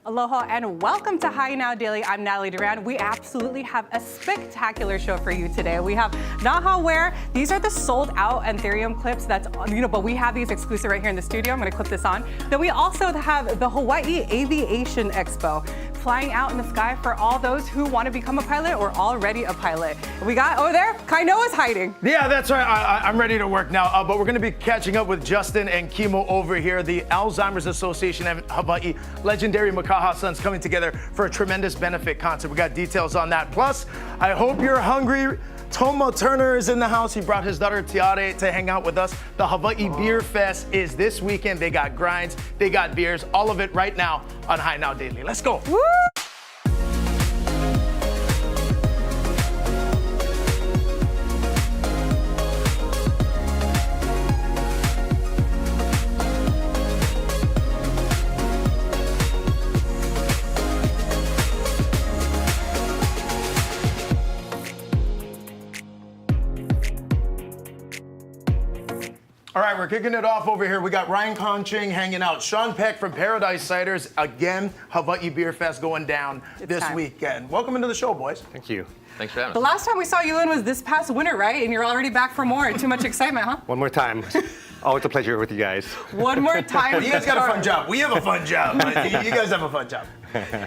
Aloha and welcome to Hi Now Daily. I'm Natalie Duran. We absolutely have a spectacular show for you today. We have Naha Wear. These are the sold out Anthurium clips but we have these exclusive right here in the studio. I'm gonna clip this on. Then we also have the Hawaii Aviation Expo, flying out in the sky for all those who want to become a pilot or already a pilot. We got over there, Kainoa's hiding. Yeah, that's right. I'm ready to work now. But we're going to be catching up with Justin and Kimo over here. The Alzheimer's Association of Hawaii, legendary Makaha Sons coming together for a tremendous benefit concert. We got details on that. Plus, I hope you're hungry. Toma Turner is in the house. He brought his daughter Tiare to hang out with us. The Hawaii Beerfest is this weekend. They got grinds, they got beers, all of it right now on Hi Now Daily. Let's go. Woo! All right, we're kicking it off over here. We got Ryan Conching hanging out. Sean Peck from Paradise Ciders. Again, Hawaii Beer Fest going down this weekend. Welcome into the show, boys. Thank you. Thanks for having us. The last time we saw you in was this past winter, right? And you're already back for more. Too much excitement, huh? One more time. Always a pleasure with you guys. One more time. You guys got a fun job. We have a fun job. You guys have a fun job.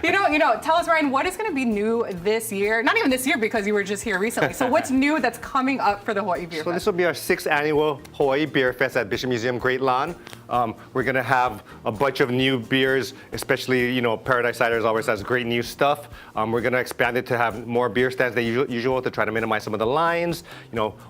You know, tell us, Ryan, what is going to be new this year? Not even this year because you were just here recently. So what's new that's coming up for the Hawaii Beer Fest? So this will be our 6th annual Hawaii Beer Fest at Bishop Museum Great Lawn. We're going to have a bunch of new beers, especially, Paradise Ciders always has great new stuff. We're going to expand it to have more beer stands than usual to try to minimize some of the lines.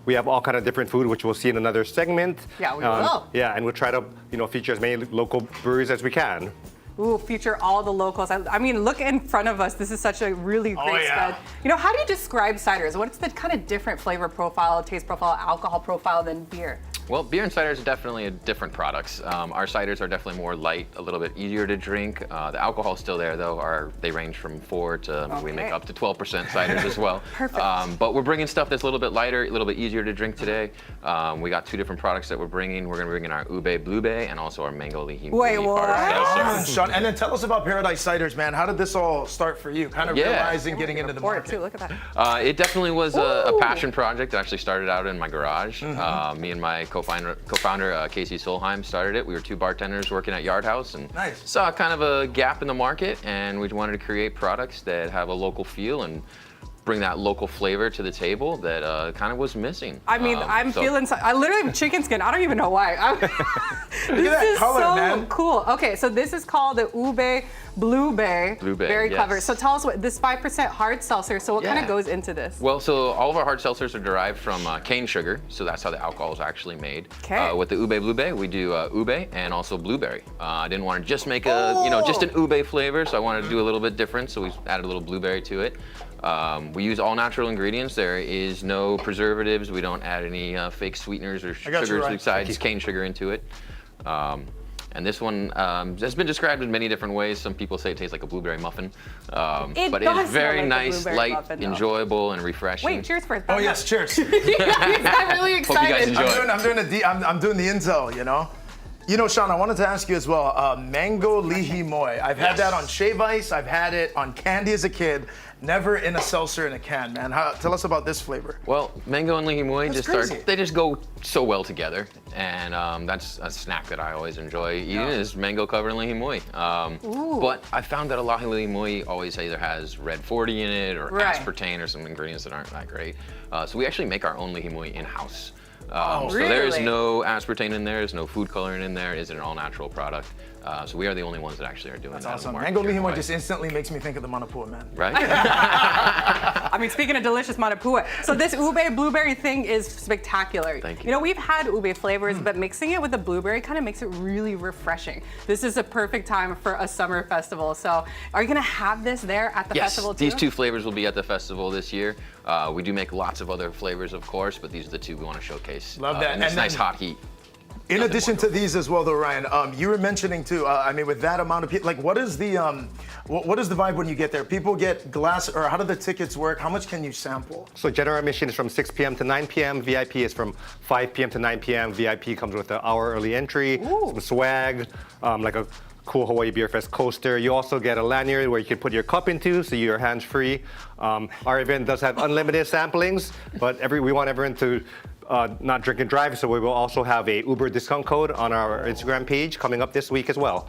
We have all kind of different food, which we'll see in another segment. Yeah, we will. Yeah, and we'll try to, feature as many local breweries as we can. Ooh, feature all the locals. I mean, look in front of us. This is such a really great spread. How do you describe ciders? What's the kind of different flavor profile, taste profile, alcohol profile than beer? Well, beer and ciders are definitely different products. Our ciders are definitely more light, a little bit easier to drink. The alcohol's still there, though. They range from 4 to we make up to 12% ciders as well. Perfect. But we're bringing stuff that's a little bit lighter, a little bit easier to drink today. We got 2 different products that we're bringing. We're going to bring in our ube blue bay and also our mango lihi. Wait, what? Sean, and then tell us about Paradise Ciders, man. How did this all start for you? Kind of realizing getting into the market. Too. Look at that. It definitely was a passion project. It actually started out in my garage. Me and my co-founder Casey Solheim started it. We were 2 bartenders working at Yard House and saw kind of a gap in the market, and we wanted to create products that have a local feel and bring that local flavor to the table that kind of was missing. I mean, I literally have chicken skin. I don't even know why. This is color, so man. cool. Okay, so this is called the ube blue bay. Very clever. So tell us what this 5% hard seltzer. So what kind of goes into this? Well, so all of our hard seltzers are derived from cane sugar. So that's how the alcohol is actually made. Okay. With the ube blue bay, we do ube and also blueberry. I didn't want to just make just an ube flavor, so I wanted to do a little bit different. So we added a little blueberry to it. We use all natural ingredients. There is no preservatives. We don't add any fake sweeteners or sugars besides cane sugar into it. And this one has been described in many different ways. Some people say it tastes like a blueberry muffin. But it is very nice, light, enjoyable, and refreshing. Wait, cheers for it. Oh, yes, cheers. I'm really excited. Hope you guys enjoy it. I'm doing the intel, Sean, I wanted to ask you as well, mango lihi moi. I've had that on shave ice. I've had it on candy as a kid. Never in a seltzer in a can, man. Tell us about this flavor. Well, mango and lihi moi they just go so well together. And that's a snack that I always enjoy eating is mango covered lihi moi. But I found that a lot of lihi moi always either has red 40 in it or aspartame or some ingredients that aren't that great. So we actually make our own lihi moi in-house. So there is no aspartame in there, there's no food coloring in there, it's an all-natural product. So we are the only ones that actually are doing that. That's awesome. Mango lihi moi just instantly makes me think of the manapua, man. Right? I mean, speaking of delicious manapua, so this ube blueberry thing is spectacular. Thank you. We've had ube flavors, but mixing it with the blueberry kind of makes it really refreshing. This is a perfect time for a summer festival. So are you going to have this there at the festival too? These 2 flavors will be at the festival this year. We do make lots of other flavors, of course, but these are the 2 we want to showcase. Love that. And this nice hot heat. In addition to these as well, though, Ryan, you were mentioning too. With that amount of people, what is the vibe when you get there? People get glass, or how do the tickets work? How much can you sample? So general admission is from 6 p.m. to 9 p.m. VIP is from 5 p.m. to 9 p.m. VIP comes with an hour early entry, some swag, like a cool Hawaii Beerfest coaster. You also get a lanyard where you can put your cup into, so you're hands-free. Our event does have unlimited samplings, but we want everyone to not drink and drive, so we will also have a Uber discount code on our Instagram page coming up this week as well.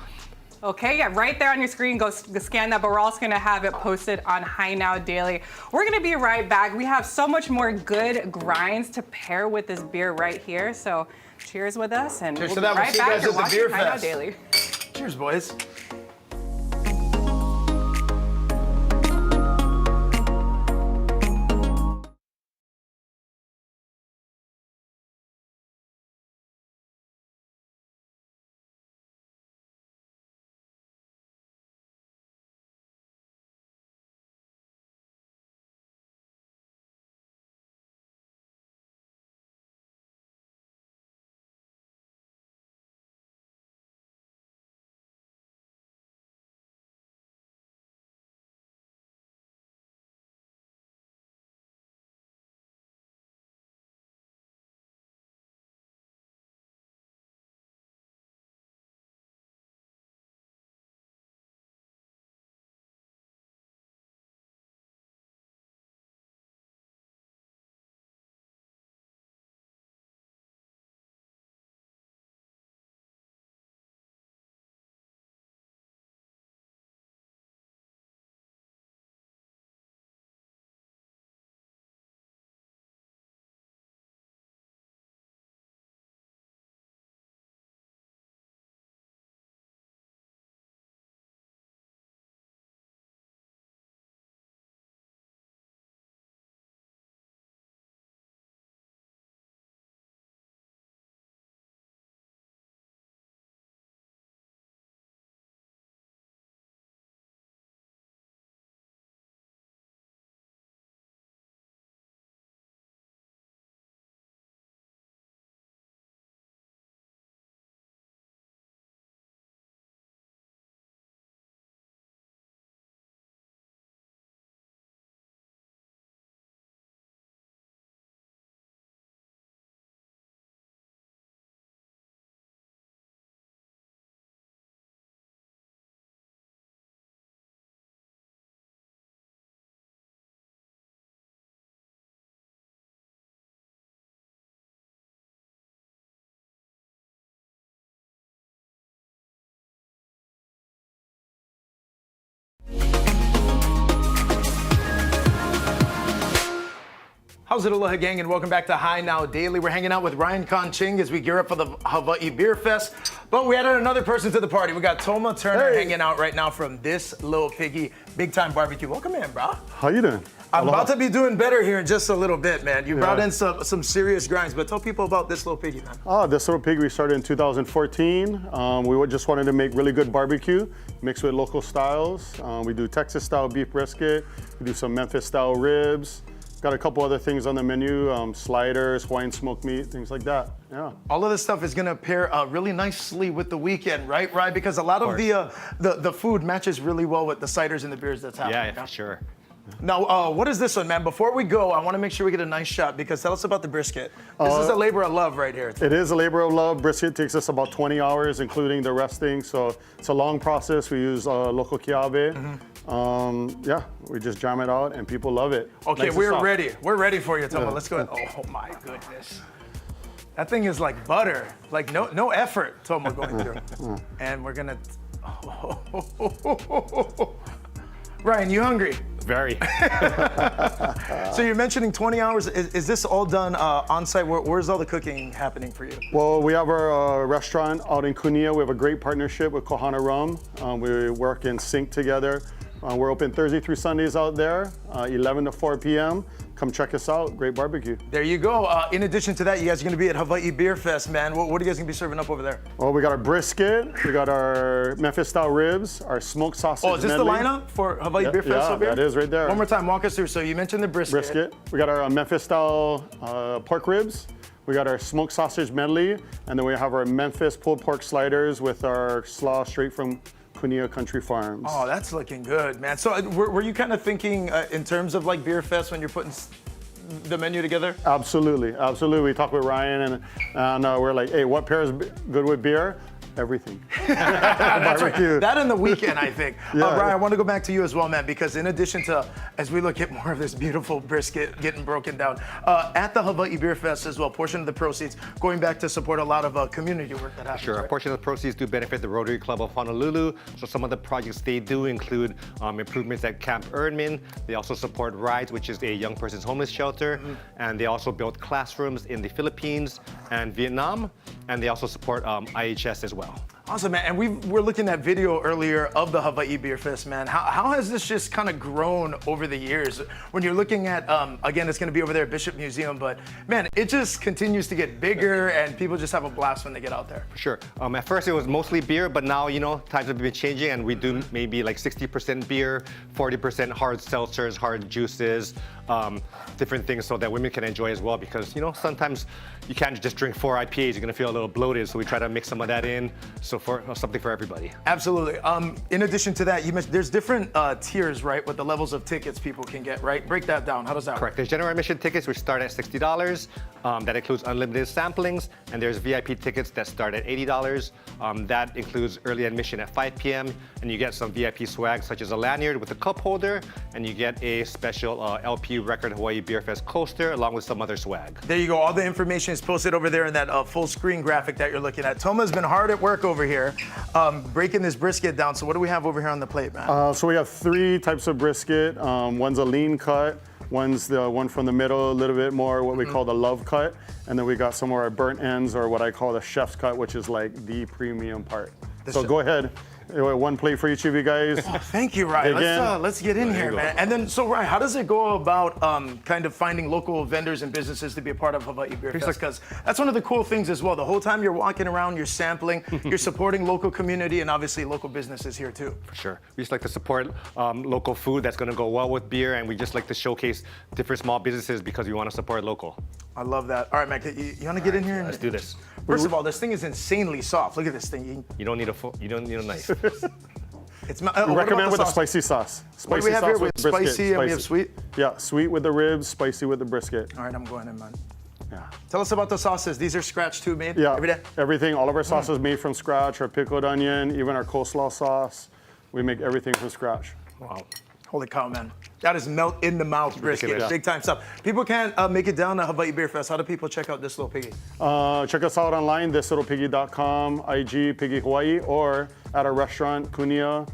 Okay, yeah, right there on your screen, go scan that, but we're also gonna have it posted on High Now Daily. We're gonna be right back. We have so much more good grinds to pair with this beer right here, so cheers with us, and Cheers we'll to be that. We'll right see you back. guys You're at the watching Beer High Now Fest. Daily. Cheers, boys. How's it, Aloha gang, and welcome back to High Now Daily. We're hanging out with Ryan Conching as we gear up for the Hawaii Beer Fest. But we added another person to the party. We got Toma Turner hanging out right now from This Little Piggy Big Time Barbecue. Welcome in, bro. How you doing? I'm Aloha. about to be doing better here in just a little bit, man. You brought in some serious grinds, but tell people about This Little Piggy, man. This Little Pig we started in 2014. We just wanted to make really good barbecue, mixed with local styles. We do Texas style beef brisket. We do some Memphis style ribs. Got a couple other things on the menu, sliders, Hawaiian smoked meat, things like that. Yeah. All of this stuff is gonna pair really nicely with the weekend, right, Ryan? Because a lot of the food matches really well with the ciders and the beers that's happening. Yeah, for sure. Now, what is this one, man? Before we go, I want to make sure we get a nice shot, because tell us about the brisket. This is a labor of love right here. It is a labor of love. Brisket takes us about 20 hours, including the resting. So it's a long process. We use local kiawe. Yeah, we just jam it out and people love it. Okay, Nice and we're soft. ready. We're ready for you, Toma. Yeah. Let's go. Oh my goodness. That thing is like butter. Like no effort, Toma, going through. And we're gonna. Ryan, you hungry? Very. So you're mentioning 20 hours. Is this all done on site? Where's all the cooking happening for you? Well, we have our restaurant out in Kunia. We have a great partnership with Kohana Rum. We work in sync together. We're open Thursday through Sundays out there, 11 to 4 p.m. Come check us out. Great barbecue. There you go. In addition to that, you guys are going to be at Hawaii Beer Fest, man. What are you guys going to be serving up over there? Well, we got our brisket. We got our Memphis style ribs, our smoked sausage. Oh, is this medley. the lineup for Hawaii Beer Fest over here? that is right there. One more time, walk us through. So you mentioned the brisket. We got our Memphis style pork ribs. We got our smoked sausage medley, and then we have our Memphis pulled pork sliders with our slaw straight from Kunia Country Farms. Oh, that's looking good, man. So were you kind of thinking in terms of like Beer Fest when you're putting the menu together? Absolutely, absolutely. We talked with Ryan and we're like, hey, what pairs good with beer? everything. That's right. Barbecue. That and the weekend, I think. Yeah. Brian, I want to go back to you as well, man, because in addition to, as we look at more of this beautiful brisket getting broken down, at the Hawaii Beer Fest as well, portion of the proceeds going back to support a lot of community work that happens. Sure, right? a portion of the proceeds do benefit the Rotary Club of Honolulu. So some of the projects they do include improvements at Camp Erdman. They also support Rides, which is a young person's homeless shelter. And they also built classrooms in the Philippines and Vietnam. And they also support IHS as well. Awesome, man. And we're looking at video earlier of the Hawaii Beer Fest, man. How has this just kind of grown over the years? When you're looking at, again, it's going to be over there at Bishop Museum, but man, it just continues to get bigger and people just have a blast when they get out there. For sure. At first it was mostly beer, but now, times have been changing and we do maybe like 60% beer, 40% hard seltzers, hard juices, different things so that women can enjoy as well because, sometimes you can't just drink 4 IPAs, you're going to feel a little bloated, so we try to mix some of that in. So for something for everybody. Absolutely. In addition to that, you mentioned there's different tiers, right, with the levels of tickets people can get, right? Break that down. How does that Correct. There's general admission tickets, which start at $60. That includes unlimited samplings. And there's VIP tickets that start at $80. That includes early admission at 5 p.m. And you get some VIP swag, such as a lanyard with a cup holder. And you get a special LP Record Hawaii Beer Fest coaster, along with some other swag. There you go. All the information is posted over there in that full screen graphic that you're looking at. Toma's been hard at work over here, breaking this brisket down. So what do we have over here on the plate, man? So we have 3 types of brisket. One's a lean cut, one's the one from the middle, a little bit more what we call the love cut, and then we got some more burnt ends or what I call the chef's cut, which is like the premium part. So go ahead. One plate for each of you guys. Oh, thank you, Ryan. Let's get in here, man. And then, so Ryan, how does it go about kind of finding local vendors and businesses to be a part of Hawaii Beer Fest? Because that's one of the cool things as well. The whole time you're walking around, you're sampling, you're supporting local community and obviously local businesses here too. For sure. We just like to support local food that's going to go well with beer, and we just like to showcase different small businesses because we want to support local. I love that. All right, Mac, you want to get in here? Let's do this. First of all, this thing is insanely soft. Look at this thing. You don't need a knife. It's We recommend with a spicy sauce. What do we have here? We have spicy and we have sweet? Yeah, sweet with the ribs, spicy with the brisket. All right, I'm going in, man. Yeah. Tell us about the sauces. These are scratch too made? Yeah, Every day? everything. All of our sauces made from scratch. Our pickled onion, even our coleslaw sauce. We make everything from scratch. Wow. Holy cow, man. That is melt in the mouth brisket. Ridiculous. Big time stuff. People can't make it down to Hawaii Beer Fest. How do people check out This Little Piggy? Check us out online, thislittlepiggy.com, IG Piggy Hawaii, or at our restaurant, Kunia,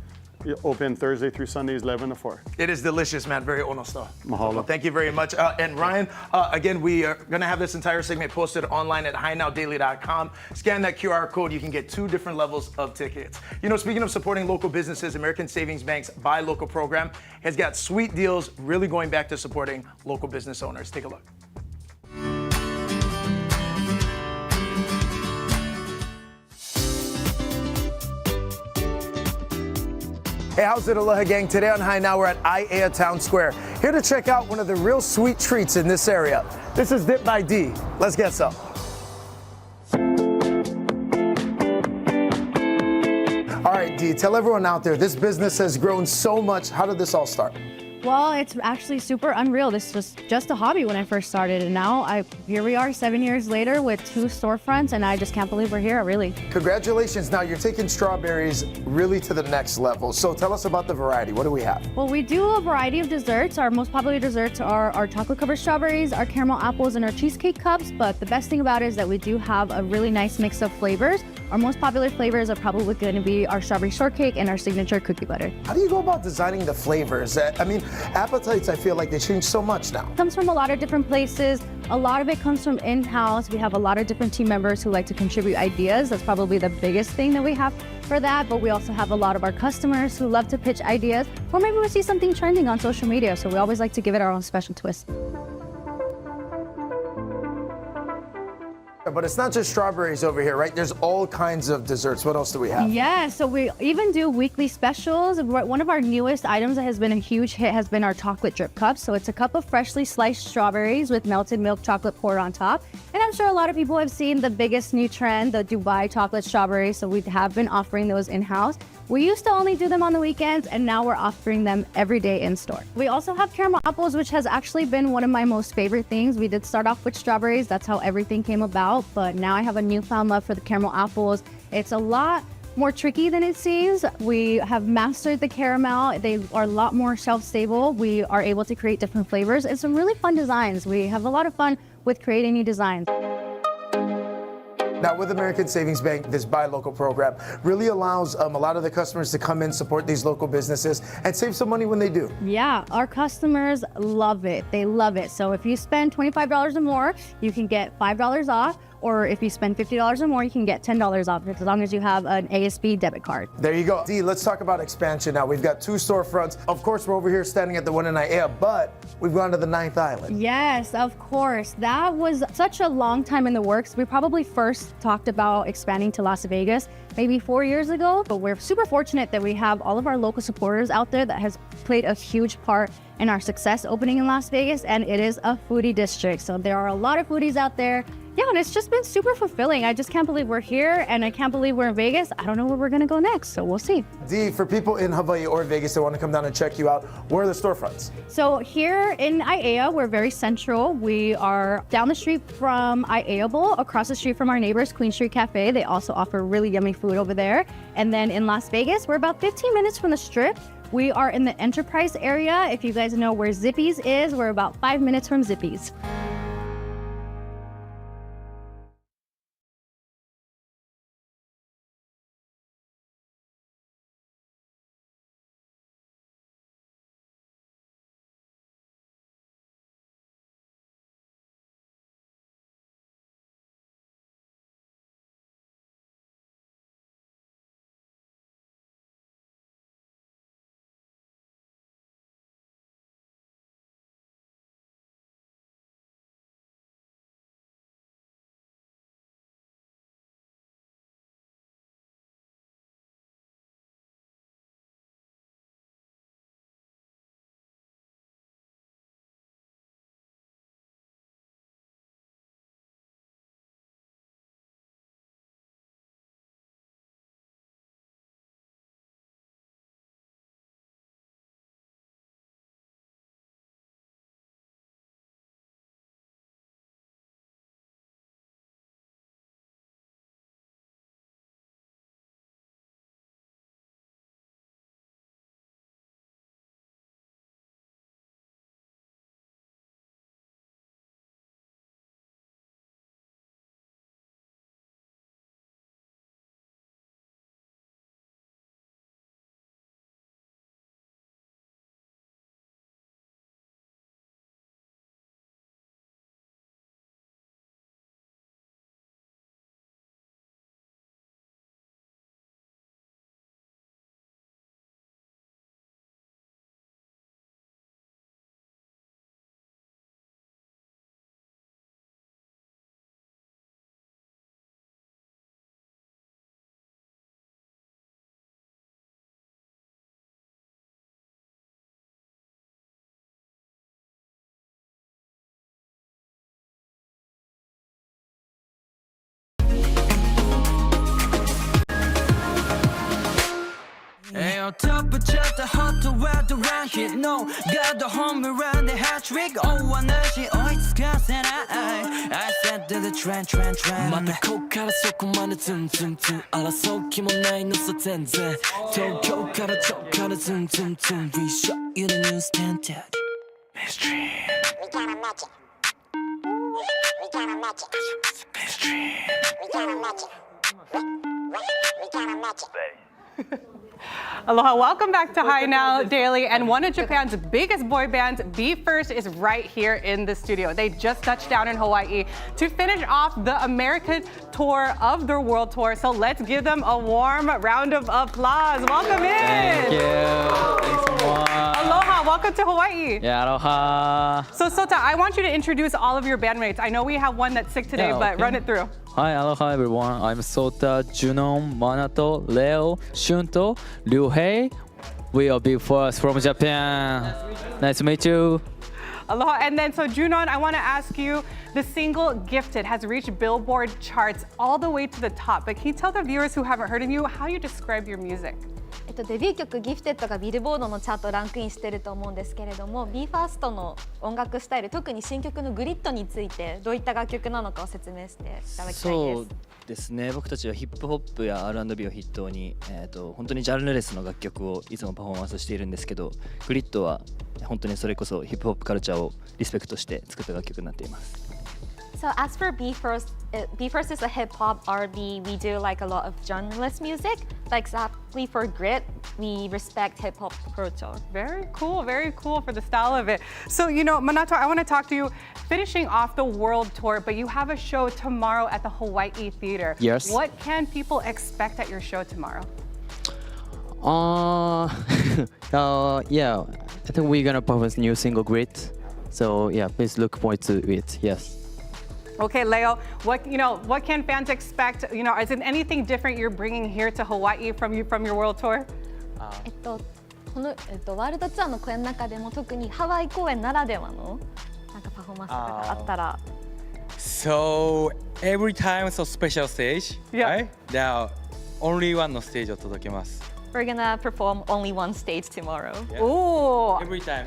open Thursday through Sundays, 11 to 4. It is delicious, man. Very honest. Mahalo. Well, thank you very much. And Ryan, again, we are going to have this entire segment posted online at hignowdaily.com. Scan that QR code. You can get 2 different levels of tickets. Speaking of supporting local businesses, American Savings Bank's Buy Local program has got sweet deals really going back to supporting local business owners. Take a look. Hey, how's it, Aloha gang? Today on High Now, we're at Aiea Town Square. Here to check out one of the real sweet treats in this area. This is Dip by D. Let's get some. All right, D, tell everyone out there, this business has grown so much. How did this all start? Well, it's actually super unreal. This was just a hobby when I first started, and now here we are 7 years later with 2 storefronts, and I just can't believe we're here, really. Congratulations. Now you're taking strawberries really to the next level. So tell us about the variety. What do we have? Well, we do a variety of desserts. Our most popular desserts are our chocolate-covered strawberries, our caramel apples, and our cheesecake cups, but the best thing about it is that we do have a really nice mix of flavors. Our most popular flavors are probably going to be our strawberry shortcake and our signature cookie butter. How do you go about designing the flavors? I mean, appetites, I feel like they change so much now. It comes from a lot of different places. A lot of it comes from in-house. We have a lot of different team members who like to contribute ideas. That's probably the biggest thing that we have for that, but we also have a lot of our customers who love to pitch ideas, or maybe we see something trending on social media, so we always like to give it our own special twist. But it's not just strawberries over here, right? There's all kinds of desserts. What else do we have? Yeah, so we even do weekly specials. One of our newest items that has been a huge hit has been our chocolate drip cup. So it's a cup of freshly sliced strawberries with melted milk chocolate poured on top. And I'm sure a lot of people have seen the biggest new trend, the Dubai chocolate strawberries. So we have been offering those in-house. We used to only do them on the weekends, and now we're offering them every day in store. We also have caramel apples, which has actually been one of my most favorite things. We did start off with strawberries. That's how everything came about. But now I have a newfound love for the caramel apples. It's a lot more tricky than it seems. We have mastered the caramel. They are a lot more shelf stable. We are able to create different flavors and some really fun designs. We have a lot of fun with creating new designs. Now, with American Savings Bank, this Buy Local program really allows a lot of the customers to come in, support these local businesses, and save some money when they do. Yeah, our customers love it. They love it. So if you spend $25 or more, you can get $5 off. Or if you spend $50 or more, you can get $10 off as long as you have an ASB debit card. There you go. Dee, let's talk about expansion now. We've got 2 storefronts. Of course, we're over here standing at the one in Aiea, but we've gone to the 9th Island. Yes, of course. That was such a long time in the works. We probably first talked about expanding to Las Vegas maybe 4 years ago, but we're super fortunate that we have all of our local supporters out there that has played a huge part in our success opening in Las Vegas, and it is a foodie district. So there are a lot of foodies out there. Yeah, and it's just been super fulfilling. I just can't believe we're here, and I can't believe we're in Vegas. I don't know where we're gonna go next, so we'll see. Dee, for people in Hawaii or Vegas that want to come down and check you out, where are the storefronts? So here in Aiea, we're very central. We are down the street from Aiea Bowl, across the street from our neighbors, Queen Street Cafe. They also offer really yummy food over there. And then in Las Vegas, we're about 15 minutes from the Strip. We are in the Enterprise area. If you guys know where Zippy's is, we're about 5 minutes from Zippy's. On top of just the hot to wear the right hit no got the home around the hat trick oh I know she always got and I said to the trend 맞는 코카라 소금만의 tumtumtum 알아서 기분ないのさ全然東京から촉하는 tumtumtum We show you the new standard Mainstream We gotta match it We gotta match it Mainstream We gotta match it We gotta match it Aloha, welcome back to Hi Now Daily. And one of Japan's biggest boy bands, Beerfest, is right here in the studio. They just touched down in Hawaii to finish off the American tour of their world tour. So let's give them a warm round of applause. Welcome in. Thank you. Thanks so much. Aloha, welcome to Hawaii. Yeah, aloha. So Sota, I want you to introduce all of your bandmates. I know we have one that's sick today, Yeah, but okay. run it through. Hi, aloha everyone. I'm Sota, Junon, Manato, Leo, Shunto, Ryuhei. We are Beerfest from Japan. Nice to meet you. Aloha. And then, so Junon, I want to ask you, the single Gifted has reached Billboard charts all the way to the top. But can you tell the viewers who haven't heard of you how you describe your music? デビュー曲「ギフテッド」がビルボードのチャートランクインしてると思うんですけれども BE:FIRST の音楽スタイル特に新曲のグリッドについてどういった楽曲なのかを説明していただきたいです。そうですね、僕たちはヒップホップや R&B を筆頭に、本当にジャンルレスの楽曲をいつもパフォーマンスしているんですけど、グリッドは本当にそれこそヒップホップカルチャーをリスペクトして作った楽曲になっています。So as for BE:FIRST, BE:FIRST is a hip hop R&B. We do like a lot of genreless music. But exactly for Grit, we respect hip hop culture. Very cool for the style of it. So, Minato, I want to talk to you. Finishing off the world tour, but you have a show tomorrow at the Hawaii Theater. Yes. What can people expect at your show tomorrow? Yeah, I think we're gonna perform a new single, Grit. So yeah, please look forward to it. Yes. Okay, Leo, what can fans expect? Is it anything different you're bringing here to Hawaii from your world tour? この、ワールドツアーの公演の中でも特にハワイ公演ならではのなんかパフォーマンスとかあったら。So every time so special stage, Yeah. right? Now only one のステージを届けます。We're gonna perform only one stage tomorrow. Yeah. Ooh. Every time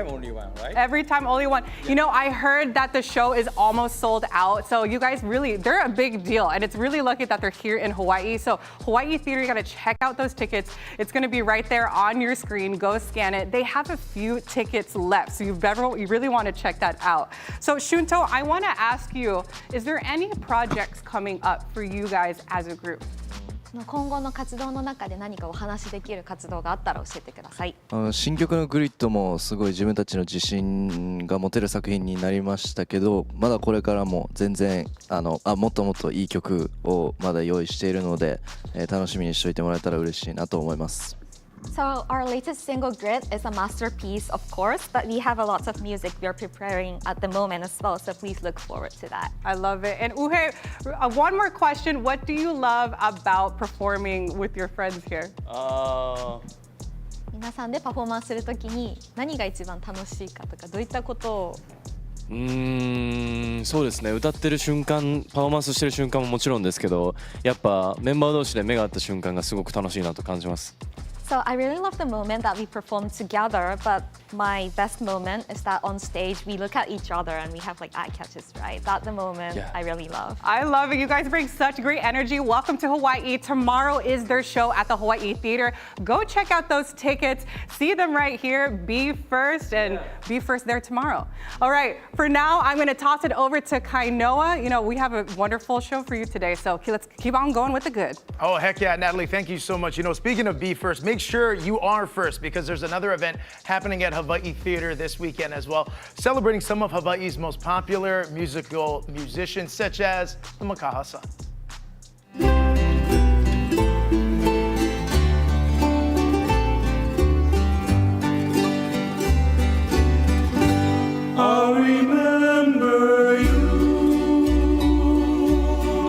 only one, right? Every time, only one. I heard that the show is almost sold out. So you guys they're a big deal. And it's really lucky that they're here in Hawaii. So Hawaii Theater, you gotta check out those tickets. It's gonna be right there on your screen. Go scan it. They have a few tickets left. So you really wanna check that out. So Shunto, I wanna ask you, is there any projects coming up for you guys as a group? 今後の活動の中で何かお話しできる活動があったら教えてください。新曲のグリッドもすごい自分たちの自信が持てる作品になりましたけど、まだこれからも全然もっともっといい曲をまだ用意しているので、楽しみにしておいてもらえたら嬉しいなと思います。So our latest single Grit is a masterpiece, of course, but we have a lot of music we are preparing at the moment as well, so please look forward to that. I love it. And Uhe, one more question. What do you love about performing with your friends here? 皆さんでパフォーマンスするときに何が一番楽しいかとかどういったことをそうですね、歌ってる瞬間パフォーマンスしてる瞬間ももちろんですけど、やっぱメンバー同士で目が合った瞬間がすごく楽しいなと感じます。So I really love the moment that we perform together, but my best moment is that on stage we look at each other and we have like eye catches, right? That's the moment I really love. I love it. You guys bring such great energy. Welcome to Hawaii. Tomorrow is their show at the Hawaii Theater. Go check out those tickets. See them right here. Be first and be first there tomorrow. All right. For now, I'm going to toss it over to Kainoa. We have a wonderful show for you today, so let's keep on going with the good. Oh, heck yeah, Natalie, thank you so much. Speaking of Be First, make sure you are first because there's another event happening at Hawaii Theater this weekend as well, celebrating some of Hawaii's most popular musical musicians, such as the Makaha Sons. I remember you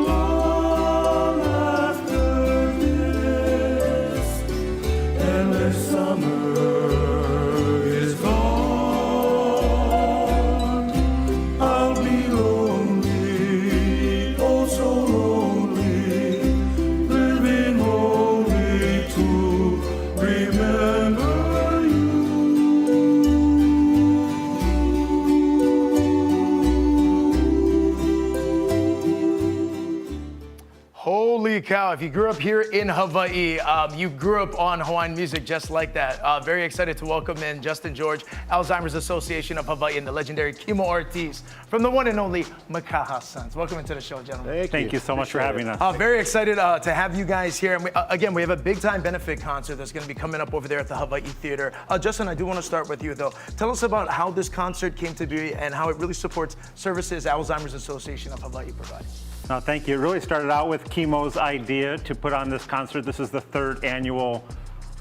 long after this, and the summer is gone. I'll be lonely, oh so lonely, living only to remember. Holy cow, if you grew up here in Hawaii, you grew up on Hawaiian music just like that. Very excited to welcome in Justin George, Alzheimer's Association of Hawaii, and the legendary Kimo Ortiz from the one and only Makaha Sons. Welcome into the show, gentlemen. Thank you so much for having us. Very excited to have you guys here. And we have a big time benefit concert that's going to be coming up over there at the Hawaii Theater. Justin, I do want to start with you though. Tell us about how this concert came to be and how it really supports services Alzheimer's Association of Hawaii provides. Thank you. It really started out with Kimo's idea to put on this concert. This is the third annual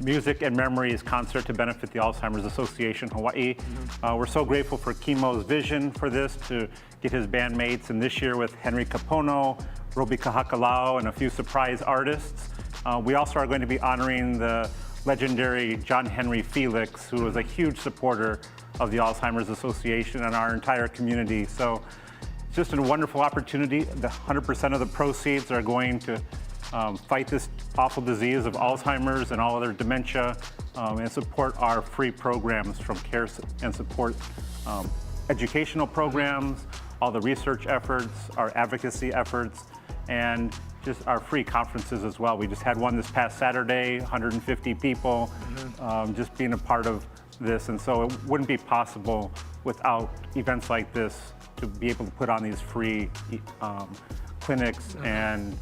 Music and Memories concert to benefit the Alzheimer's Association Hawaii. We're so grateful for Kimo's vision for this to get his bandmates, and this year with Henry Kapono, Robi Kahakalau, and a few surprise artists. We also are going to be honoring the legendary John Henry Felix, who was a huge supporter of the Alzheimer's Association and our entire community. So it's just a wonderful opportunity. 100% of the proceeds are going to fight this awful disease of Alzheimer's and all other dementia, and support our free programs from care and support educational programs, all the research efforts, our advocacy efforts, and just our free conferences as well. We just had one this past Saturday, 150 people, just being a part of this. And so it wouldn't be possible without events like this to be able to put on these free clinics and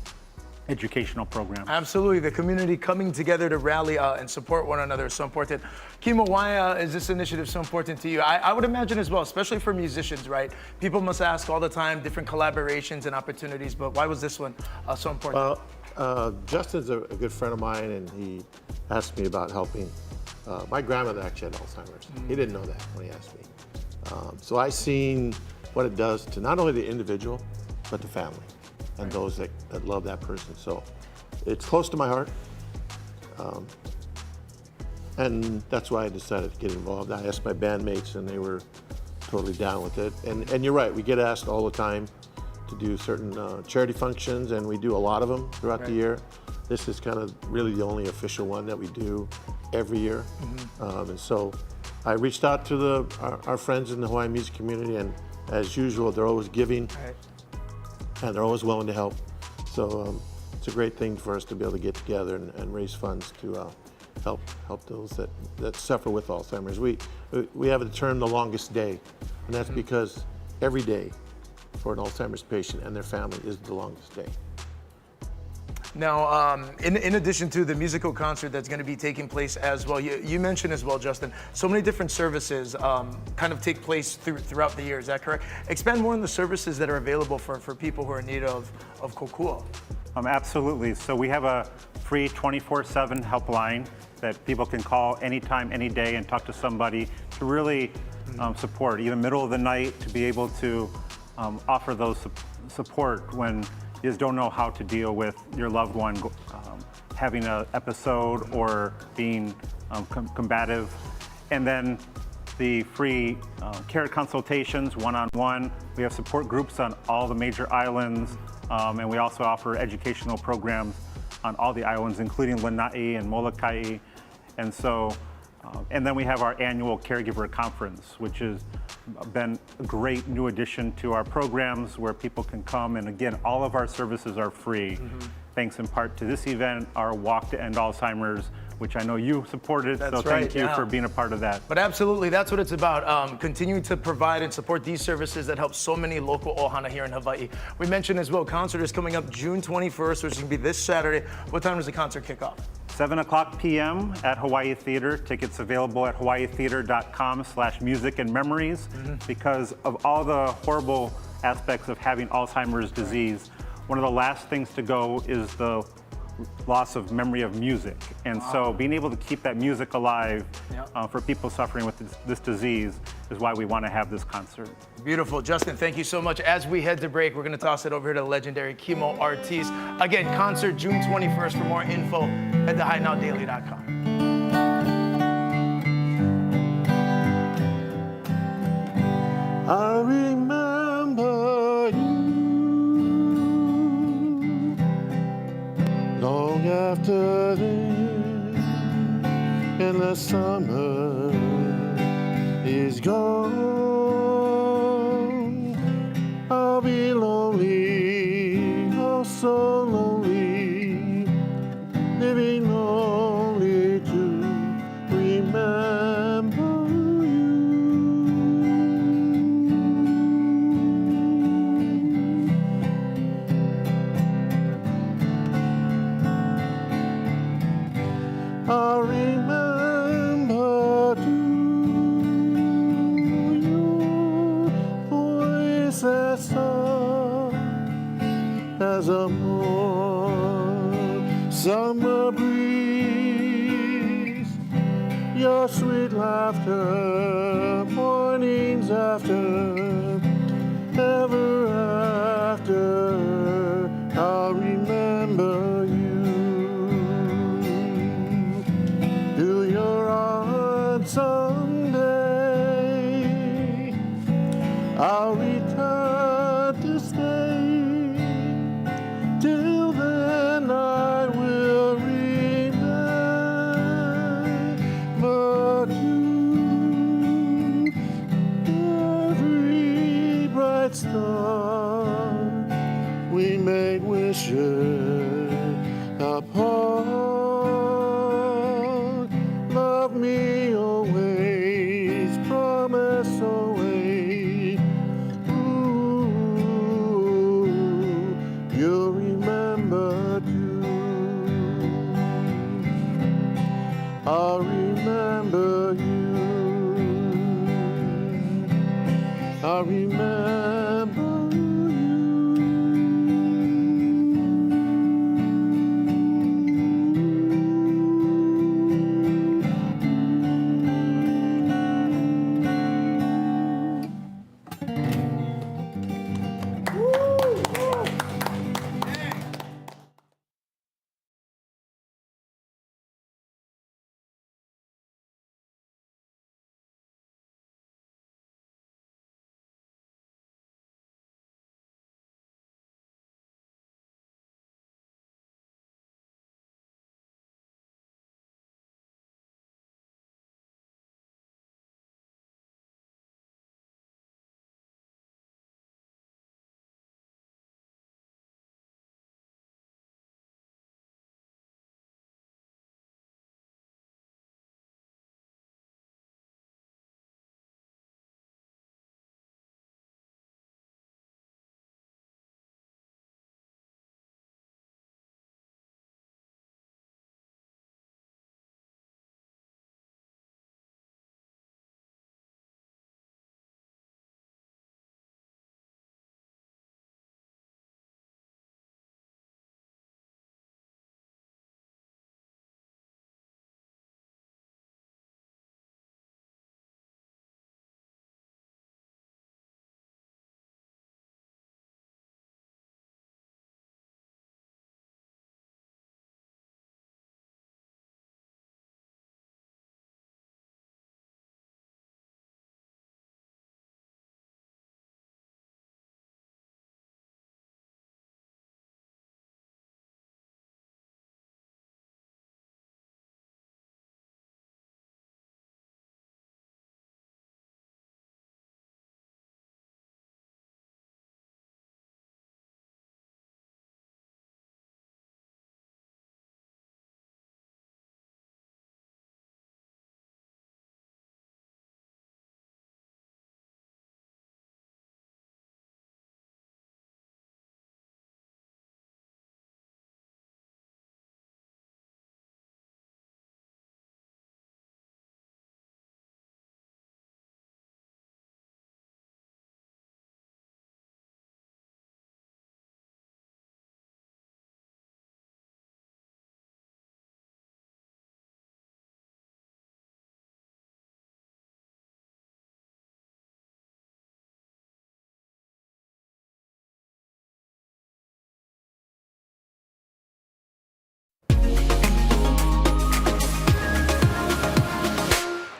educational programs. Absolutely, the community coming together to rally and support one another is so important. Kimo, why is this initiative so important to you? I would imagine as well, especially for musicians, right? People must ask all the time, different collaborations and opportunities, but why was this one so important? Justin's a good friend of mine, and he asked me about helping. My grandmother actually had Alzheimer's. He didn't know that when he asked me. So I seen what it does to not only the individual, but the family and those that love that person. So it's close to my heart. And that's why I decided to get involved. I asked my bandmates and they were totally down with it. And you're right, we get asked all the time to do certain charity functions, and we do a lot of them throughout the year. This is kind of really the only official one that we do every year. And so I reached out to our friends in the Hawaiian music community, and as usual, they're always giving and they're always willing to help. So it's a great thing for us to be able to get together and raise funds to help those that suffer with Alzheimer's. We have the term the longest day, and that's because every day for an Alzheimer's patient and their family is the longest day. Now, in addition to the musical concert that's going to be taking place as well, you mentioned as well, Justin, so many different services kind of take place throughout the year. Is that correct? Expand more on the services that are available for people who are in need of kokua. Absolutely. So we have a free 24/7 helpline that people can call anytime, any day, and talk to somebody to really support, even middle of the night, to be able to offer those support when you just don't know how to deal with your loved one having an episode or being combative. And then the free care consultations, one-on-one. We have support groups on all the major islands, and we also offer educational programs on all the islands, including Lanai and Molokai. And so, and then we have our annual caregiver conference, which has been a great new addition to our programs where people can come. And again, all of our services are free, thanks in part to this event, our Walk to End Alzheimer's, which I know you supported. That's so thank you for being a part of that. But absolutely, that's what it's about, continuing to provide and support these services that help so many local ohana here in Hawaii. We mentioned as well, concert is coming up June 21st, which is going to be this Saturday. What time does the concert kick off? 7:00 p.m. at Hawaii Theater. Tickets available at hawaiitheater.com/music and memories. Because of all the horrible aspects of having Alzheimer's disease, one of the last things to go is the loss of memory of music. And so being able to keep that music alive for people suffering with this disease is why we want to have this concert. Beautiful. Justin, thank you so much. As we head to break, we're going to toss it over here to the legendary Kimo Ortiz. Again, concert June 21st. For more info, head to HiNowDaily.com. I remember you long after this, and the summer is gone. I'll be lonely, oh so lonely, living only to remember you. I remember your voice as soft as a warm summer breeze, your sweet laughter, mornings after, ever after, I'll remember you. To your arms someday, I'll return to stay. Till then, you. Every bright star, we made wishes apart. Love me always, promise always. Ooh, you'll remember too. I'll remember you. I'll remember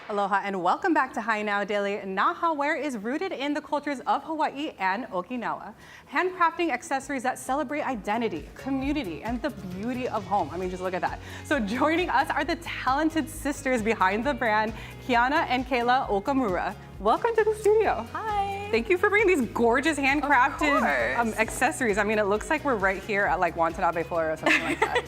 Aloha and welcome back to Hi Now Daily. Naha Wear is rooted in the cultures of Hawaii and Okinawa, handcrafting accessories that celebrate identity, community, and the beauty of home. I mean, just look at that. So joining us are the talented sisters behind the brand, Kiana and Kayla Okamura. Welcome to the studio. Hi. Thank you for bringing these gorgeous handcrafted accessories. I mean, it looks like we're right here at like Watanabe Floor or something like that.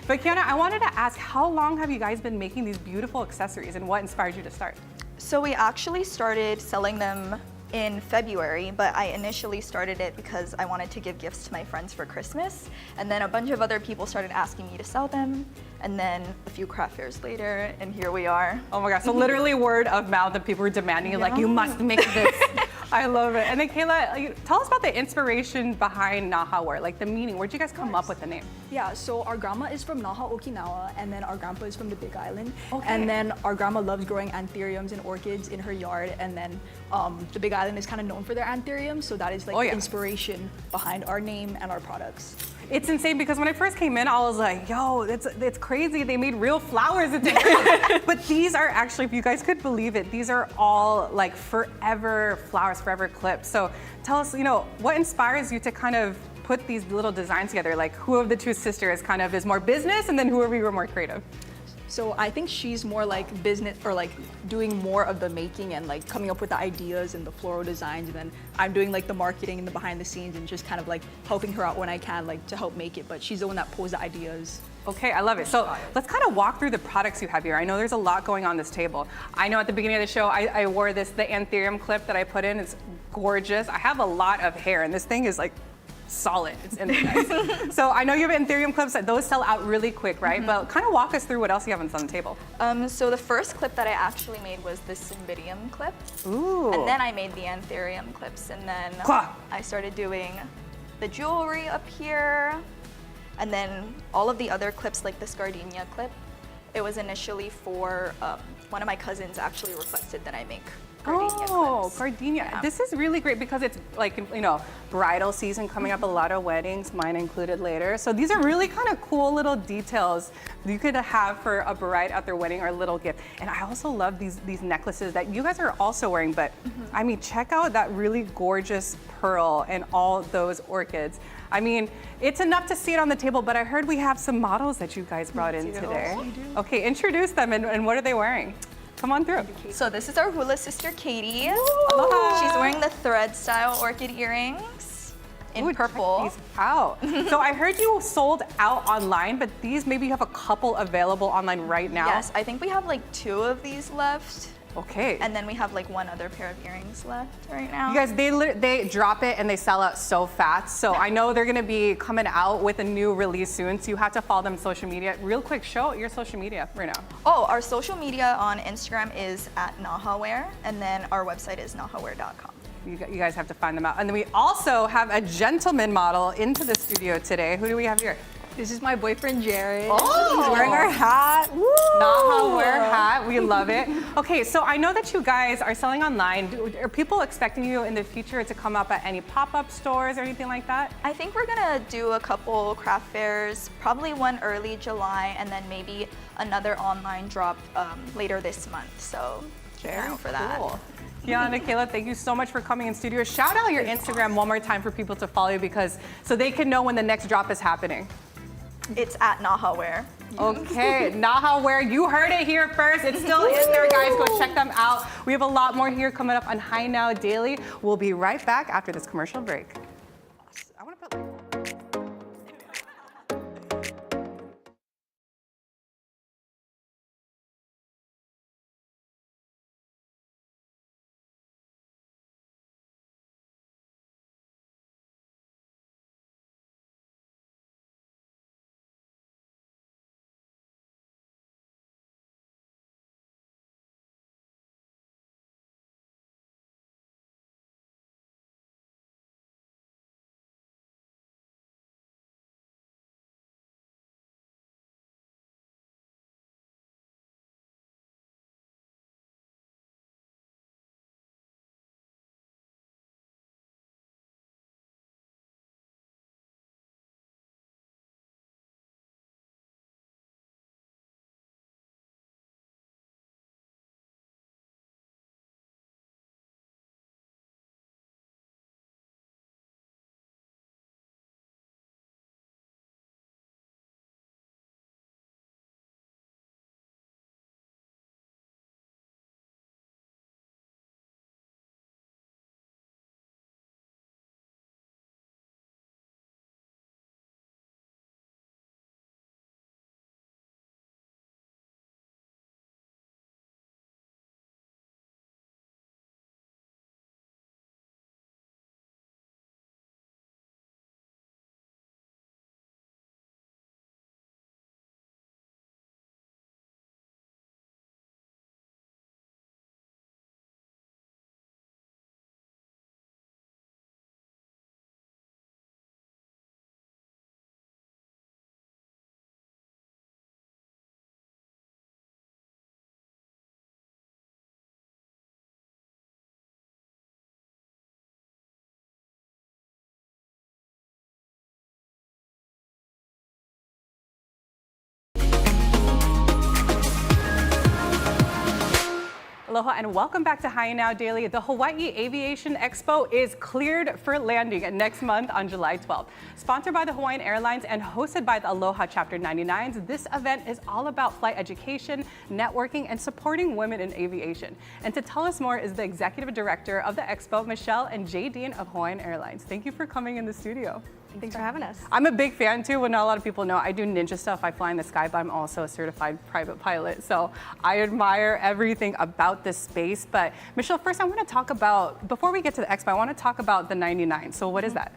But Kiana, I wanted to ask, how long have you guys been making these beautiful accessories and what inspired you to start? So we actually started selling them in February, but I initially started it because I wanted to give gifts to my friends for Christmas. And then a bunch of other people started asking me to sell them. And then a few craft fairs later, and here we are. Oh my gosh, so literally word of mouth that people were demanding, like, you must make this. I love it. And then Kayla, tell us about the inspiration behind Naha Wear, like the meaning. Where'd you guys come up with the name? Yeah, so our grandma is from Naha, Okinawa, and then our grandpa is from the Big Island. Okay. And then our grandma loves growing anthuriums and orchids in her yard, and then the Big Island is kind of known for their anthuriums, so that is like the inspiration behind our name and our products. It's insane because when I first came in, I was like, yo, it's crazy. They made real flowers. But these are actually, if you guys could believe it, these are all like forever flowers, forever clips. So tell us, what inspires you to kind of put these little designs together? Like who of the two sisters kind of is more business and then who of you are more creative? So I think she's more like business or like doing more of the making and like coming up with the ideas and the floral designs. And then I'm doing like the marketing and the behind the scenes and just kind of like helping her out when I can, like to help make it. But she's the one that pulls the ideas. Okay, I love it. So let's kind of walk through the products you have here. I know there's a lot going on this table. I know at the beginning of the show, I wore the Anthurium clip that I put in. It's gorgeous. I have a lot of hair and this thing is like solid. It's in there, guys. So I know you have Anthurium clips. Those sell out really quick, right? But kind of walk us through what else you have on the table. So the first clip that I actually made was the Cymbidium clip. Ooh. And then I made the Anthurium clips. And then I started doing the jewelry up here. And then all of the other clips, like this gardenia clip, it was initially for one of my cousins actually requested that I make gardenia clips. Gardenia. Yeah. This is really great because it's like, you know, bridal season coming up, a lot of weddings, mine included later. So these are really kind of cool little details you could have for a bride at their wedding or a little gift. And I also love these necklaces that you guys are also wearing, but I mean, check out that really gorgeous pearl and all those orchids. I mean, it's enough to see it on the table, but I heard we have some models that you guys brought in today. Okay, introduce them and what are they wearing? Come on through. So this is our hula sister, Katie. Aloha. She's wearing the thread style orchid earrings in purple. Check these out. So I heard you sold out online, but these maybe you have a couple available online right now. Yes, I think we have like 2 of these left. Okay. And then we have like 1 other pair of earrings left right now. You guys, they drop it and they sell out so fast. So I know they're gonna be coming out with a new release soon. So you have to follow them on social media. Real quick, show your social media right now. Oh, our social media on Instagram is at Naha Wear, and then our website is nahawear.com. You guys have to find them out. And then we also have a gentleman model into the studio today. Who do we have here? This is my boyfriend, Jared. Oh, he's wearing our hat. Woo! Naha Wear hat. We love it. Okay, so I know that you guys are selling online. Are people expecting you in the future to come up at any pop-up stores or anything like that? I think we're gonna do a couple craft fairs, probably one early July, and then maybe another online drop later this month. So keep an eye out for that. Kiana, Kayla, thank you so much for coming in studio. Shout out your Instagram one more time for people to follow you so they can know when the next drop is happening. It's at Naha Wear. Okay, Naha Wear, you heard it here first. It's still in there, guys. Go check them out. We have a lot more here coming up on High Now Daily. We'll be right back after this commercial break. Aloha and welcome back to Hi Now Daily. The Hawaii Aviation Expo is cleared for landing next month on July 12th. Sponsored by the Hawaiian Airlines and hosted by the Aloha Chapter 99s, this event is all about flight education, networking, and supporting women in aviation. And to tell us more is the Executive Director of the Expo, Michelle and Jay Dean of Hawaiian Airlines. Thank you for coming in the studio. Thanks for having us. I'm a big fan too. What not a lot of people know, I do ninja stuff. I fly in the sky, but I'm also a certified private pilot. So I admire everything about this space. But Michelle, first I want to talk about, before we get to the expo, I want to talk about the 99. So what is that?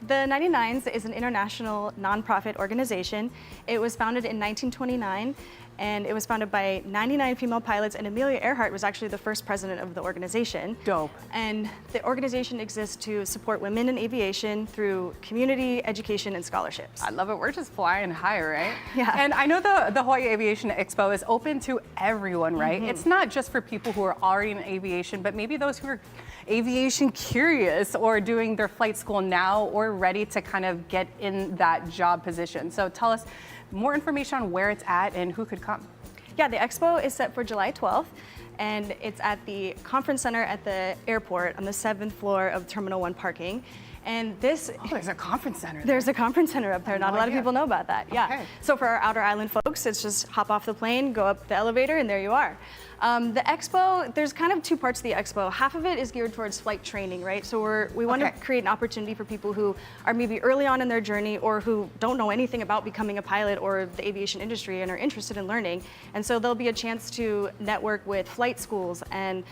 The 99s is an international nonprofit organization. It was founded in 1929, and it was founded by 99 female pilots, and Amelia Earhart was actually the first president of the organization. Dope. And the organization exists to support women in aviation through community, education, and scholarships. I love it. We're just flying high, right? Yeah. And I know the Hawaii Aviation Expo is open to everyone, right? It's not just for people who are already in aviation, but maybe those who are aviation curious or doing their flight school now or ready to kind of get in that job position. So tell us more information on where it's at and who could come. Yeah, the expo is set for July 12th, and it's at the conference center at the airport on the 7th floor of Terminal 1 parking. And this— Oh, there's a conference center. There's a conference center up there. Not a lot of people know about that. Yeah. Okay. So for our outer island folks, it's just hop off the plane, go up the elevator, and there you are. The expo, there's kind of two parts to the expo. Half of it is geared towards flight training, right? So we want to create an opportunity for people who are maybe early on in their journey or who don't know anything about becoming a pilot or the aviation industry and are interested in learning. And so there'll be a chance to network with flight schools and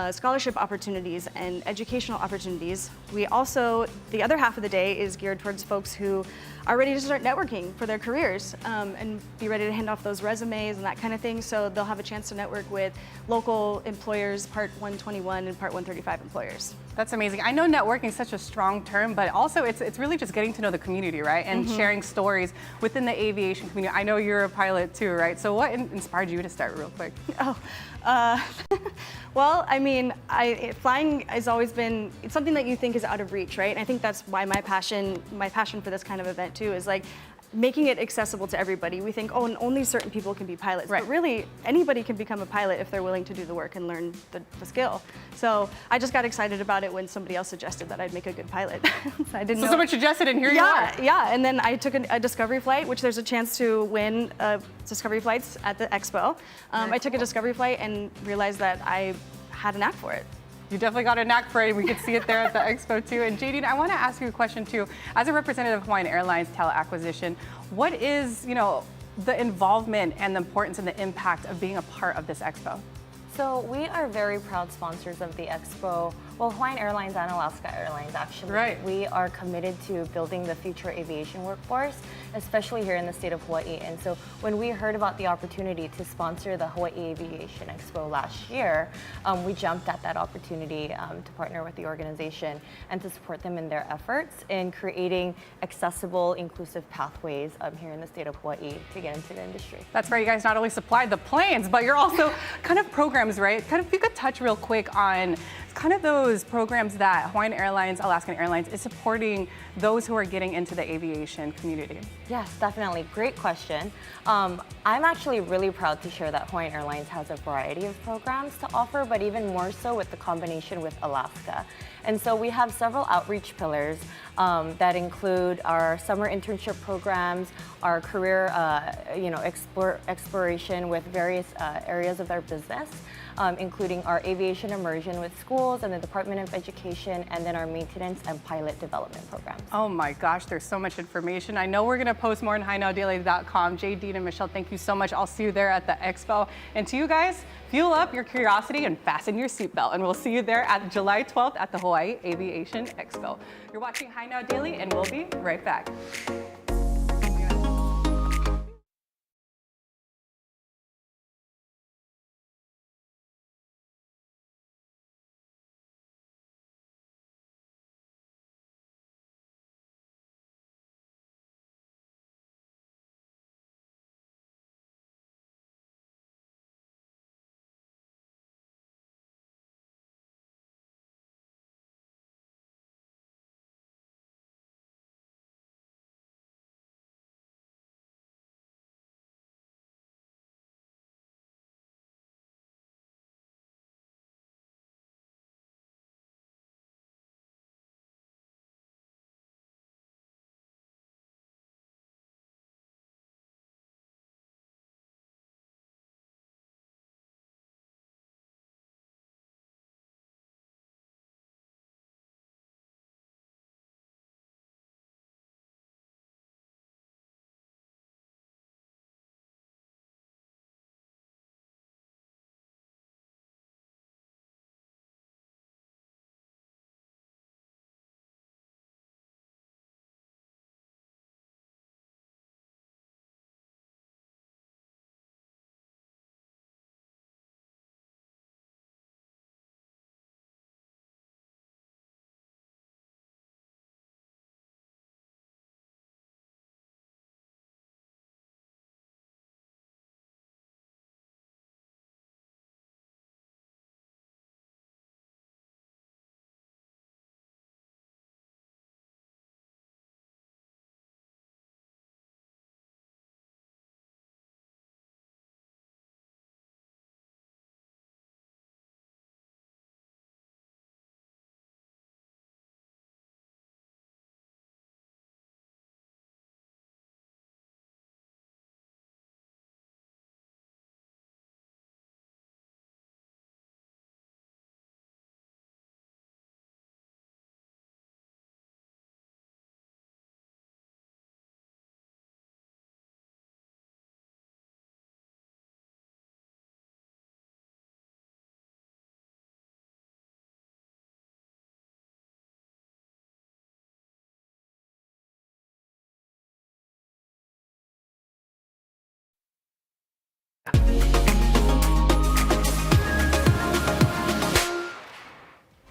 scholarship opportunities and educational opportunities. We also, the other half of the day is geared towards folks who are ready to start networking for their careers and be ready to hand off those resumes and that kind of thing. So they'll have a chance to network with local employers, Part 121 and Part 135 employers. That's amazing. I know networking is such a strong term, but also it's really just getting to know the community, right? And sharing stories within the aviation community. I know you're a pilot too, right? So what inspired you to start real quick? Well, I mean, flying has always been, it's something that you think is out of reach, right? And I think that's why my passion for this kind of event too is like making it accessible to everybody. We think, oh, and only certain people can be pilots. Right. But really, anybody can become a pilot if they're willing to do the work and learn the skill. So I just got excited about it when somebody else suggested that I'd make a good pilot. I didn't know. Someone suggested and here you are. Yeah, and then I took a discovery flight, which there's a chance to win discovery flights at the expo. I took a discovery flight and realized that I had a knack for it. You definitely got a knack for it. We could see it there at the expo too. And Jadine, I want to ask you a question too. As a representative of Hawaiian Airlines Teleacquisition, what is, the involvement and the importance and the impact of being a part of this expo? So we are very proud sponsors of the Expo. Well, Hawaiian Airlines and Alaska Airlines, actually. Right. We are committed to building the future aviation workforce, especially here in the state of Hawaii. And so when we heard about the opportunity to sponsor the Hawaii Aviation Expo last year, we jumped at that opportunity to partner with the organization and to support them in their efforts in creating accessible, inclusive pathways here in the state of Hawaii to get into the industry. That's right. You guys not only supplied the planes, but you're also kind of programs, right? Kind of, if you could touch real quick on kind of those programs that Hawaiian Airlines, Alaskan Airlines is supporting those who are getting into the aviation community. Yes, definitely. Great question. I'm actually really proud to share that Hawaiian Airlines has a variety of programs to offer, but even more so with the combination with Alaska. And so we have several outreach pillars that include our summer internship programs, our career exploration with various areas of their business, including our aviation immersion with schools and the Department of Education, and then our maintenance and pilot development programs. Oh my gosh, there's so much information. I know we're going to post more on HiNowDaily.com. Jay, Dean, and Michelle, thank you so much. I'll see you there at the expo. And to you guys, fuel up your curiosity and fasten your seatbelt. And we'll see you there at July 12th at the Hawaii Aviation Expo. You're watching Hi Now Daily, and we'll be right back.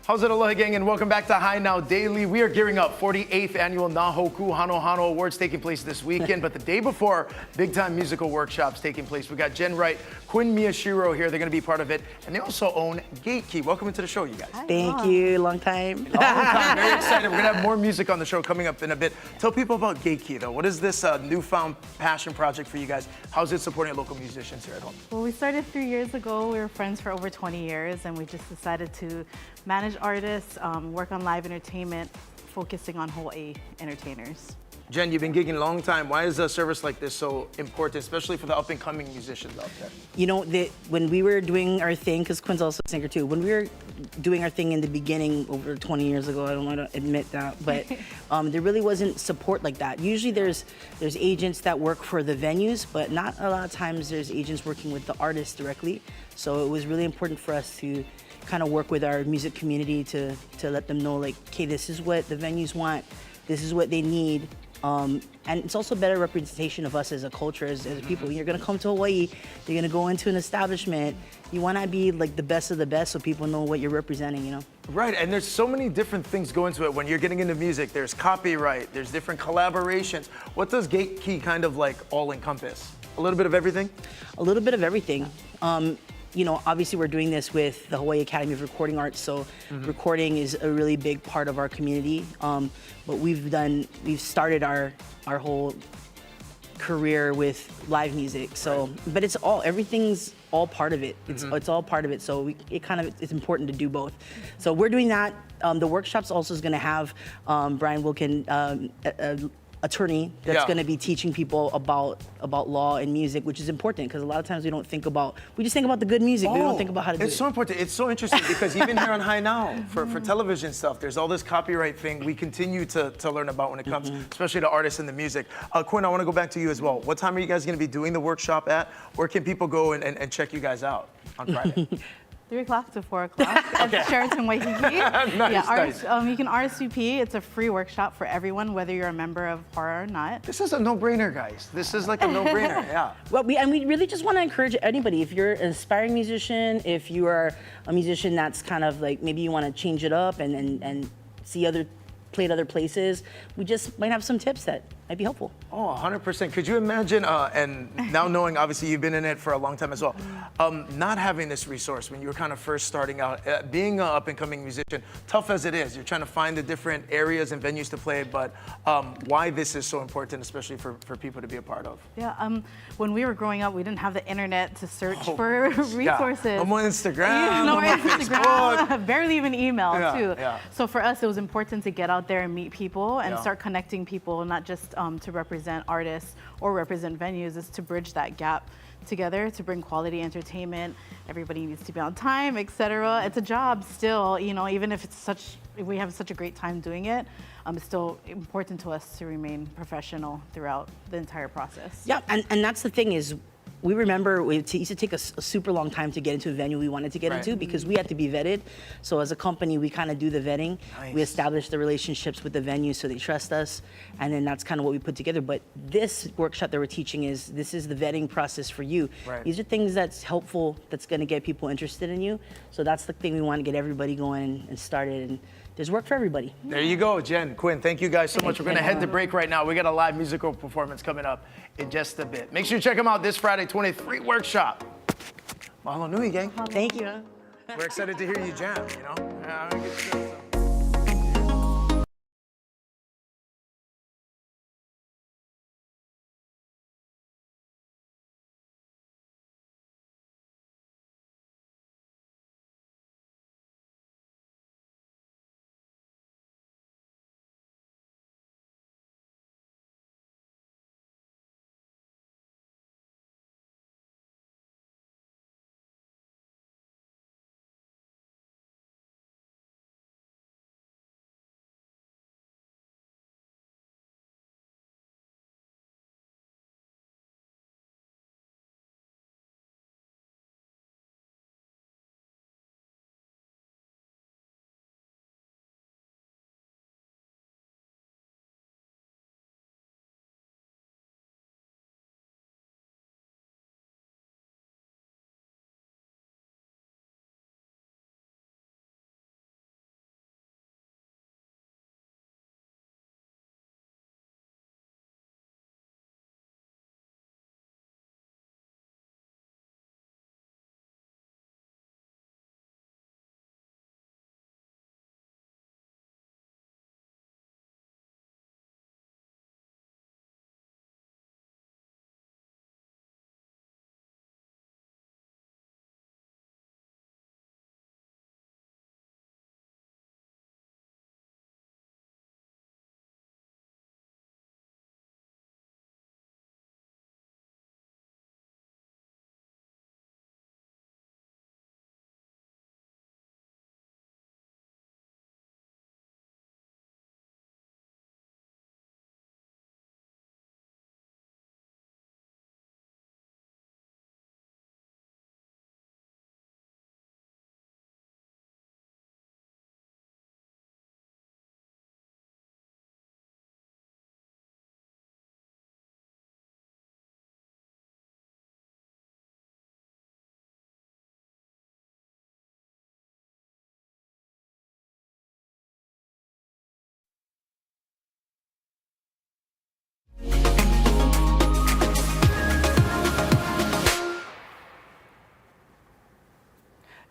How's it, aloha gang, and welcome back to High Now Daily. We are gearing up 48th annual Nahoku Hano Hano Awards taking place this weekend, but the day before, big time musical workshops taking place. We got Jen Wright, Quinn Miyashiro here. They're going to be part of it, and they also own Gatekey. Welcome into the show, you guys. Thank you. Long time. Long time. Very excited. We're going to have more music on the show coming up in a bit. Tell people about Gatekey, though. What is this newfound passion project for you guys? How's it supporting local musicians here at home? Well, we started 3 years ago. We were friends for over 20 years, and we just decided to manage artists, work on live entertainment, focusing on Hawaii entertainers. Jen, you've been gigging a long time. Why is a service like this so important, especially for the up-and-coming musicians out there? You know, when we were doing our thing, because Quinn's also a singer too, when we were doing our thing in the beginning over 20 years ago, I don't want to admit that, but there really wasn't support like that. Usually there's agents that work for the venues, but not a lot of times there's agents working with the artists directly. So it was really important for us to kind of work with our music community to let them know, like, okay, this is what the venues want, this is what they need. And it's also a better representation of us as a culture, as people. You're gonna come to Hawaii, you're gonna go into an establishment, you wanna be like the best of the best so people know what you're representing, you know? Right, and there's so many different things go into it. When you're getting into music, there's copyright, there's different collaborations. What does Gatekey kind of like all encompass? A little bit of everything? A little bit of everything. You know, obviously we're doing this with the Hawaii Academy of Recording Arts, so recording is a really big part of our community. But we've started our whole career with live music. So, but everything's all part of it. It's all part of it. So it's important to do both. So we're doing that. The workshops also is going to have Brian Wilkin, attorney that's going to be teaching people about law and music, which is important because a lot of times we just think about the good music, we don't think about how to do it. It's so important. It's so interesting because even here on High Now, for television stuff, there's all this copyright thing we continue to learn about when it comes, especially to artists and the music. Quinn, I want to go back to you as well. What time are you guys going to be doing the workshop at? Where can people go and check you guys out on Friday? 3 o'clock to 4 o'clock at Sheraton Waikiki. Nice. You can RSVP. It's a free workshop for everyone, whether you're a member of HORA or not. This is a no-brainer, guys. This is like a no-brainer, yeah. Well, we really just want to encourage anybody. If you're an aspiring musician, if you are a musician that's kind of like, maybe you want to change it up and play at other places, we just might have some tips that might be helpful. Oh, 100%. Could you imagine, and now knowing obviously you've been in it for a long time as well, not having this resource when you were kind of first starting out, being an up-and-coming musician, tough as it is, you're trying to find the different areas and venues to play, but why this is so important, especially for people to be a part of? Yeah, when we were growing up, we didn't have the internet to search for resources. No more Instagram, no more Facebook. Instagram, barely even email too. Yeah. So for us, it was important to get out there and meet people and start connecting people, not just to represent artists or represent venues, is to bridge that gap together to bring quality entertainment. Everybody needs to be on time, etc. It's a job still, you know, even if we have such a great time doing it, it's still important to us to remain professional throughout the entire process. Yeah, and that's the thing is, we remember it used to take us a super long time to get into a venue we wanted to get into because we had to be vetted. So as a company, we kind of do the vetting. We establish the relationships with the venue so they trust us, and then that's kind of what we put together. But this workshop that we're teaching this is the vetting process for you. These are things that's helpful, that's going to get people interested in you. So that's the thing we want to get everybody going and started. And there's work for everybody. There you go, Jen, Quinn, thank you guys so much. We're going to head to break right now. We got a live musical performance coming up in just a bit. Make sure you check them out this Friday, 23 workshop. Mahalo nui, gang. Thank you. We're excited to hear you jam, you know?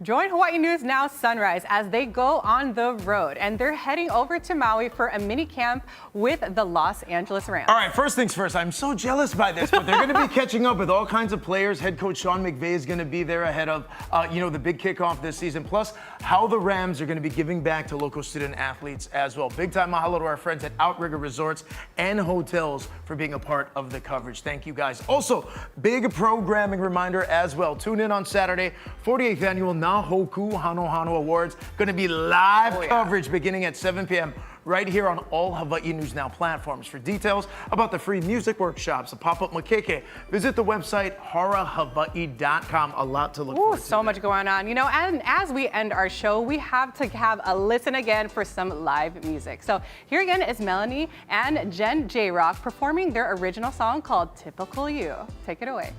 Join Hawaii News Now Sunrise as they go on the road, and they're heading over to Maui for a mini camp with the Los Angeles Rams. All right, first things first, I'm so jealous by this, but they're going to be catching up with all kinds of players. Head coach Sean McVay is going to be there ahead of, the big kickoff this season, plus how the Rams are going to be giving back to local student athletes as well. Big time mahalo to our friends at Outrigger Resorts and Hotels for being a part of the coverage. Thank you guys. Also, big programming reminder as well. Tune in on Saturday, 48th annual Nahoku Hano Hano Awards. Going to be live coverage beginning at 7 p.m. right here on all Hawaii News Now platforms. For details about the free music workshops, the pop-up makeke, visit the website harahawaii.com. A lot to look forward to. So much going on. And as we end our show, we have to have a listen again for some live music. So here again is Melanie and Jen J-Rock performing their original song called Typical You. Take it away.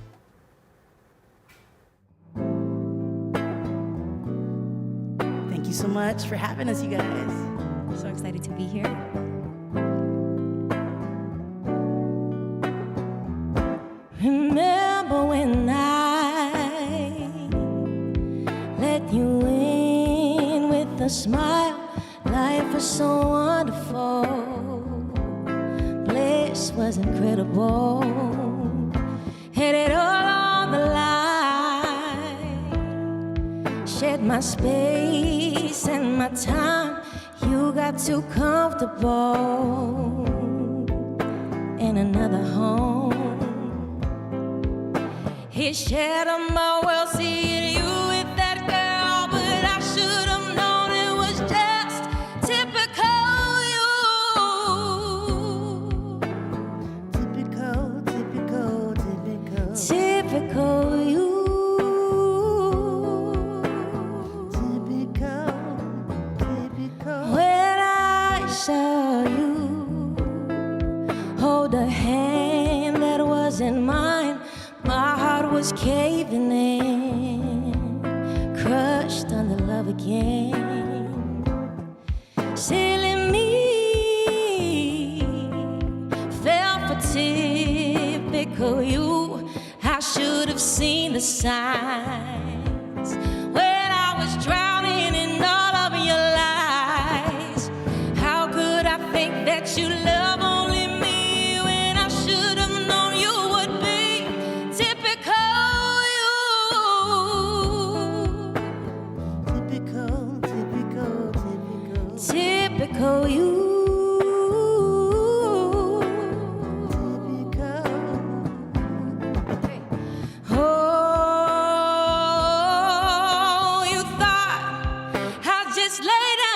Thank you so much for having us, you guys. So excited to be here. Remember when I let you in with a smile? Life was so wonderful. Bliss was incredible. Had it all on the line. Shared my space and my time. You got too comfortable in another home. He shattered my world, seeing you with that girl, but I should have known it was just typical you. Typical you. When I saw you hold a hand that wasn't mine, my heart was caving in, crushed under love again. Silly me, fell for typical you. I should have seen the signs when I was drowning in all of your lies. How could I think that you love only me when I should have known you would be typical you. Typical you. Oh, you thought I'd just lay down